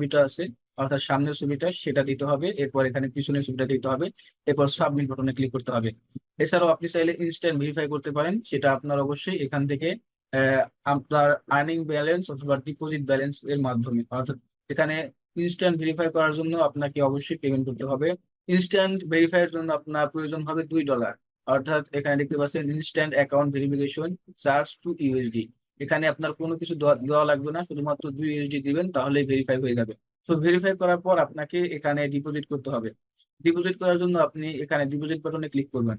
ছবিটা আছে, অর্থাৎ সামনের ছবিটা সেটা দিতে হবে, এরপর এখানে পিছনের ছবিটা দিতে হবে, এরপর সাবমিট বাটনে ক্লিক করতে হবে। এছাড়াও আপনি চাইলে ইনস্ট্যান্ট ভেরিফাই করতে পারেন, সেটা আপনার অবশ্যই এখান থেকে আহ, আপনার আর্নিং ব্যালেন্স অথবা ডিপোজিট ব্যালেন্স এর মাধ্যমে, অর্থাৎ এখানে ইনস্ট্যান্ট ভেরিফাই করার জন্য আপনাকে অবশ্যই পেমেন্ট করতে হবে। ইনস্ট্যান্ট ভেরিফাই এর জন্য আপনার প্রয়োজন হবে $2, অর্থাৎ এখানে দেখতে পাচ্ছেন ইনস্ট্যান্ট অ্যাকাউন্ট ভেরিফিকেশন চার্জ $2। এখানে আপনার কোনো কিছু দেওয়া দেওয়া লাগবে না, শুধুমাত্র $2 দিবেন তাহলেই ভেরিফাই হয়ে যাবে। তো ভেরিফাই করার পর আপনাকে এখানে ডিপোজিট করতে হবে। ডিপোজিট করার জন্য আপনি এখানে ডিপোজিট বাটনে ক্লিক করবেন।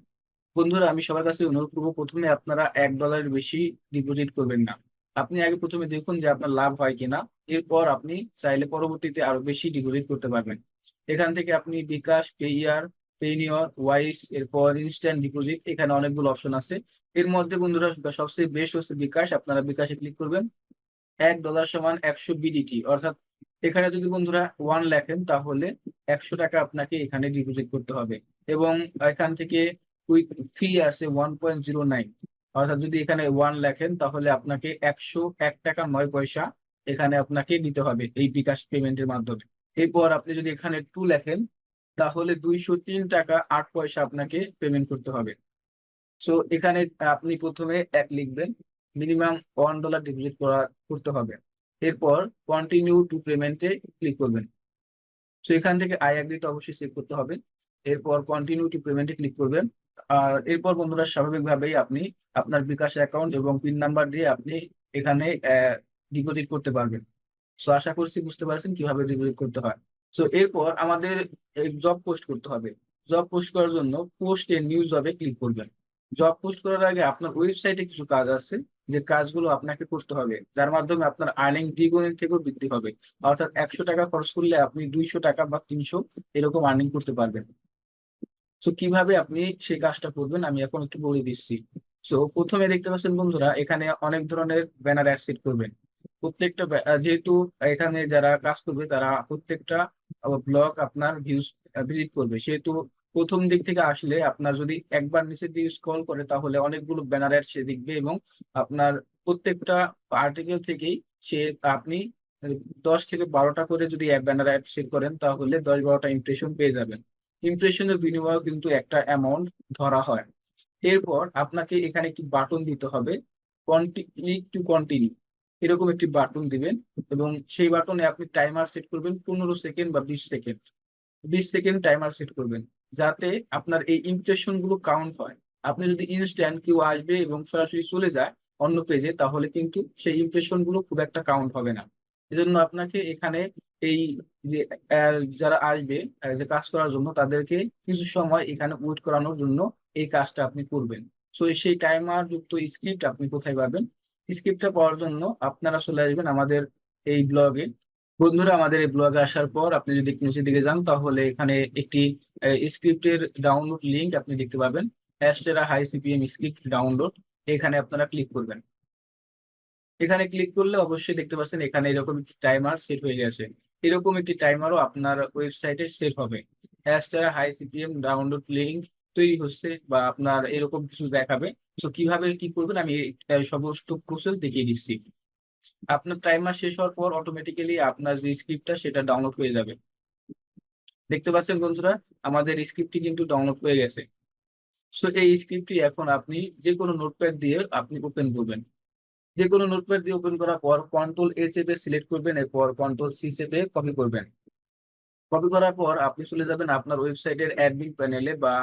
বন্ধুরা, আমি সবার কাছে অনুরোধ করবো প্রথমে আপনারা $1 বেশি ডিপোজিট করবেন না। আপনি আগে প্রথমে দেখুন যে আপনার লাভ হয় কিনা, এরপর আপনি চাইলে পরবর্তীতে আরো বেশি ডিপোজিট করতে পারবেন। এখান থেকে আপনি বিকাশ, পেইয়ার, পেনিয়র, ওয়াইস, এরপর ইনস্ট্যান্ট ডিপোজিট, এখানে অনেকগুলো অপশন আছে। এর মধ্যে বন্ধুরা সবচেয়ে বেস্ট হচ্ছে বিকাশ। আপনারা বিকাশে ক্লিক করবেন। $1 সমান 100 BDT, অর্থাৎ এখানে যদি বন্ধুরা 1 লেখেন তাহলে $100 আপনাকে এখানে ডিপোজিট করতে হবে। এবং এখান থেকে কুইক ফি আছে 1.09, অর্থাৎ যদি এখানে 1 লেখেন তাহলে আপনাকে $101.09 এখানে আপনাকে দিতে হবে এই বিকাশ পেমেন্টের মাধ্যমে। এরপর আপনি যদি এখানে 2 লেখেন তাহলে $203.08 আপনাকে পেমেন্ট করতে হবে। সো এখানে আপনি প্রথমে 1 লিখবেন, মিনিমাম $1 ডিপোজিট করতে হবে। এরপর কন্টিনিউ টু পেমেন্টে ক্লিক করবেন। সো এখান থেকে আই অ্যাগ্রিতে অবশ্যই চেক করতে হবে। এরপর কন্টিনিউ টু পেমেন্টে ক্লিক করবেন। আর এরপর বন্ধুরা স্বাভাবিকভাবেই আপনি আপনার বিকাশ অ্যাকাউন্ট এবং পিন নাম্বার দিয়ে আপনি এখানে ডিপোজিট করতে পারবেন। সো আশা করছি বুঝতে পারছেন কিভাবে ডিপোজিট করতে হয়। সো এরপর আমাদের জব পোস্ট করতে হবে। জব পোস্ট করার জন্য পোস্ট এ নিউ জবে ক্লিক করবেন। জব পোস্ট করার আগে আপনার ওয়েবসাইটে কিছু কাজ আছে, যে কাজগুলো আপনাকে করতে হবে, যার মাধ্যমে আপনার আর্নিং দ্বিগুণের থেকেও বৃদ্ধি হবে। অর্থাৎ $100 খরচ করলে আপনি $200 বা 300 এরকম আর্নিং করতে পারবেন। সো কিভাবে আপনি সেই কাজটা করবেন আমি এখন একটু বলে দিচ্ছি। সো প্রথমে দেখতে পাচ্ছেন বন্ধুরা এখানে অনেক ধরনের ব্যানার অ্যাড সেট করবেন। প্রত্যেকটা যেহেতু এখানে যারা কাজ করবে তারা প্রত্যেকটা ব্লগ আপনার ভিউজ ভিজিট করবে, সেহেতু প্রথম দিক থেকে আসলে আপনার যদি একবার নিচের দিকে স্ক্রল করে তাহলে অনেকগুলো ব্যানার অ্যাড সে দেখবে, এবং আপনার প্রত্যেকটা আর্টিকেল থেকেই সে আপনি 10 থেকে 12টা করে যদি ব্যানার অ্যাড সেট করেন তাহলে 10-12টা ইমপ্রেশন পেয়ে যাবেন। ইমপ্রেশনের বিনিময়ে কিন্তু একটা অ্যামাউন্ট ধরা হয়। এরপর আপনাকে এখানে একটি বাটন দিতে হবে, ক্লিক টু কন্টিনিউ, এরকম একটি বাটন দিবেন। এবং সেই বাটনে আপনি টাইমার সেট করবেন 15 সেকেন্ড বা 20 সেকেন্ড। 20 সেকেন্ড টাইমার সেট করবেন, যাতে আপনার এই ইমপ্রেশন গুলো কাউন্ট হয়। আপনি যদি ইনস্ট্যান্ট কেউ আসবে এবং সরাসরি চলে যায় অন্য পেজে, তাহলে কিন্তু সেই ইমপ্রেশন গুলো খুব একটা কাউন্ট হবে না। এজন্য আপনাকে এখানে এই যে যারা আসবে যে কাজ করার জন্য, তাদেরকে কিছু সময় এখানে ওয়েট করানোর জন্য এই কাজটা আপনি করবেন। সো সেই টাইমার যুক্ত স্ক্রিপ্ট আপনি কোথায় পাবেন? স্ক্রিপ্টটা পাওয়ার জন্য আপনারা চলে আসবেন আমাদের এই ব্লগে। বন্ধুরা, আমাদের এই ব্লগে আসার পর আপনি যদি একটু নিচের দিকে যান তাহলে এখানে একটি স্ক্রিপ্টের ডাউনলোড লিংক আপনি দেখতে পাবেন, অ্যাস্টেরা হাই সিপিএম স্ক্রিপ্ট ডাউনলোড। এখানে আপনারা ক্লিক করবেন। এখানে ক্লিক করলে অবশ্যই দেখতে পাচ্ছেন এখানে এরকম একটি টাইমার সেট হয়ে গেছে। এরকম একটি টাইমারও আপনার ওয়েবসাইটে সেট হবে। অ্যাস্টেরা হাই সিপিএম ডাউনলোড লিংক তৈরি হচ্ছে বা আপনার এরকম কিছু দেখাবে। তো কিভাবে কি করবেন আমি সমস্ত প্রসেস দেখিয়ে দিচ্ছি। আপনার টাইমার শেষ হওয়ার পর অটোমেটিক্যালি আপনার যে স্ক্রিপ্টটা সেটা ডাউনলোড হয়ে যাবে। দেখতে পাচ্ছেন বন্ধুরা, আমাদের স্ক্রিপ্টটি কিন্তু ডাউনলোড হয়ে গেছে। সো এই স্ক্রিপ্টটি এখন আপনি যে কোনো নোটপ্যাড দিয়ে আপনি ওপেন করবেন। যে কোনো নোটপ্যাড দিয়ে ওপেন করার পর কন্ট্রোল A চেপে সিলেক্ট করবেন, এরপর কন্ট্রোল C চেপে কপি করবেন। কপি করার পর আপনি চলে যাবেন আপনার ওয়েবসাইটের অ্যাডমিন প্যানেলে বা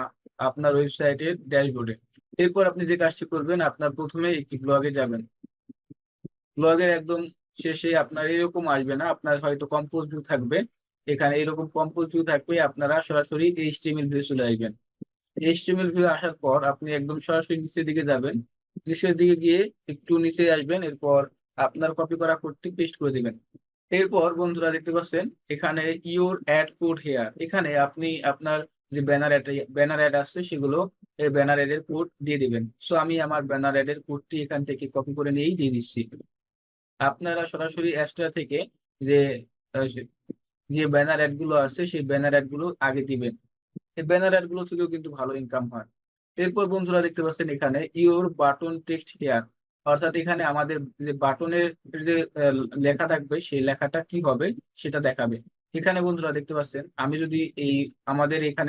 আপনার ওয়েবসাইটের ড্যাশবোর্ডে। এরপর আপনি যে কাজটি করবেন, আপনার প্রথমে একটি ব্লগে যাবেন। ব্লগের একদম শেষে আপনার এরকম আসবে না, আপনার হয়তো কম্পোজ ভিউ থাকবে। এখানে এরকম কম্পোজ ভিউ থাকবে, আপনারা সরাসরি এইচটিএমএল ভিউ চলে আসবেন। এইচটিএমএল ভিউ আসার পর আপনি একদম সরাসরি নিচের দিকে যাবেন। নিচের দিকে গিয়ে একটু নিচে আসবেন, এরপর আপনার কপি করা কোডটি পেস্ট করে দিবেন। এরপর বন্ধুরা দেখতে পাচ্ছেন এখানে ইওর অ্যাড কোড হেয়ার, এখানে আপনি আপনার যে ব্যানার অ্যাড আসছে সেগুলো এই ব্যানার অ্যাড এর কোড দিয়ে দিবেন। সো আমি আমার ব্যানার অ্যাড এর কোডটি এখান থেকে কপি করে নিয়েই দিয়ে দিচ্ছি। আপনারা সরাসরি অ্যাস্ট্রা থেকে যে আহ, যে ব্যানার অ্যাড গুলো আছে সেই ব্যানার অ্যাড গুলো আগে দিবেন। এই ব্যানার অ্যাড গুলো থেকেও কিন্তু ভালো ইনকাম হয়। এরপর বন্ধুরা দেখতে পাচ্ছেন এখানে ইওর বাটন টেক্সট হেয়ার, অর্থাৎ এখানে আমাদের যে বাটনের যে লেখা থাকবে সেই লেখাটা কি হবে সেটা দেখাবে। এখানে বন্ধুরা দেখতে পাচ্ছেন, আমি যদি এই আমাদের এখানে